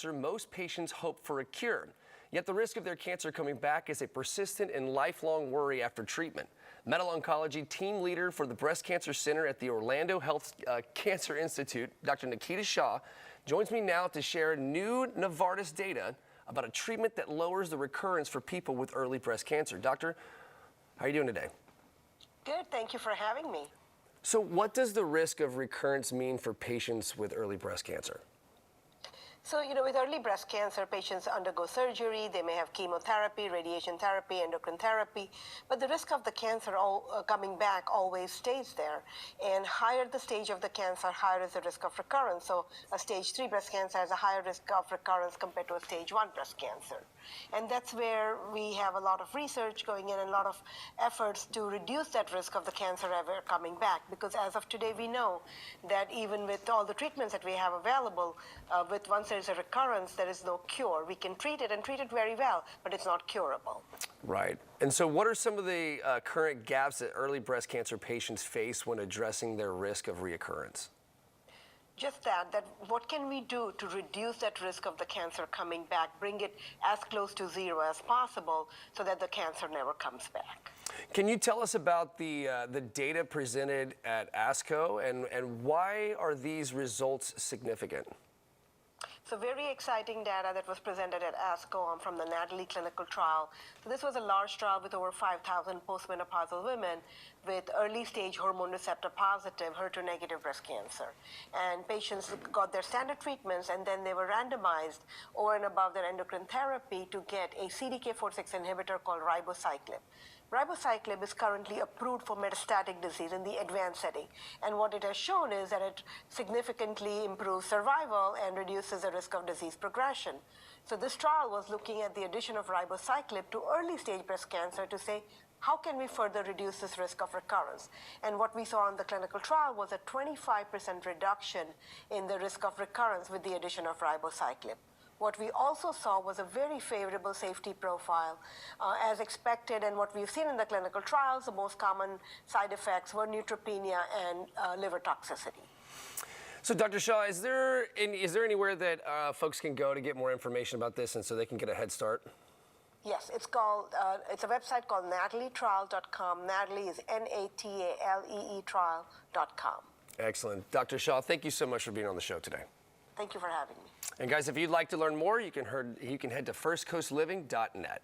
Most patients hope for a cure. Yet the risk of their cancer coming back is a persistent and lifelong worry after treatment. Medical oncology team leader for the Breast Cancer Center at the Orlando Health Cancer Institute, Dr. Nikita Shah, joins me now to share new Novartis data about a treatment that lowers the recurrence for people with early breast cancer. Doctor, how are you doing today? Good, thank you for having me. So what does the risk of recurrence mean for patients with early breast cancer? So, with early breast cancer, patients undergo surgery, they may have chemotherapy, radiation therapy, endocrine therapy, but the risk of the cancer coming back always stays there. And higher the stage of the cancer, higher is the risk of recurrence. So a stage 3 breast cancer has a higher risk of recurrence compared to a stage 1 breast cancer. And that's where we have a lot of research going in and a lot of efforts to reduce that risk of the cancer ever coming back. Because as of today, we know that even with all the treatments that we have available, once there's a recurrence, there is no cure. We can treat it and treat it very well, but it's not curable. Right. And so what are some of the current gaps that early breast cancer patients face when addressing their risk of reoccurrence? Just that what can we do to reduce that risk of the cancer coming back, bring it as close to zero as possible so that the cancer never comes back. Can you tell us about the data presented at ASCO and why are these results significant? So very exciting data that was presented at ASCO from the NATALEE clinical trial. So this was a large trial with over 5,000 postmenopausal women with early stage hormone receptor positive, HER2 negative breast cancer. And patients got their standard treatments and then they were randomized over and above their endocrine therapy to get a CDK4/6 inhibitor called ribociclib. Ribociclib is currently approved for metastatic disease in the advanced setting. And what it has shown is that it significantly improves survival and reduces the risk of disease progression. So this trial was looking at the addition of ribociclib to early stage breast cancer to say, how can we further reduce this risk of recurrence? And what we saw in the clinical trial was a 25% reduction in the risk of recurrence with the addition of ribociclib. What we also saw was a very favorable safety profile. As expected, and what we've seen in the clinical trials, the most common side effects were neutropenia and liver toxicity. So, Dr. Shah, is there anywhere that folks can go to get more information about this and so they can get a head start? Yes, it's a website called nataleetrial.com. Natalie is N-A-T-A-L-E-E trial.com. Excellent. Dr. Shah, thank you so much for being on the show today. Thank you for having me. And guys, if you'd like to learn more, you can head to firstcoastliving.net.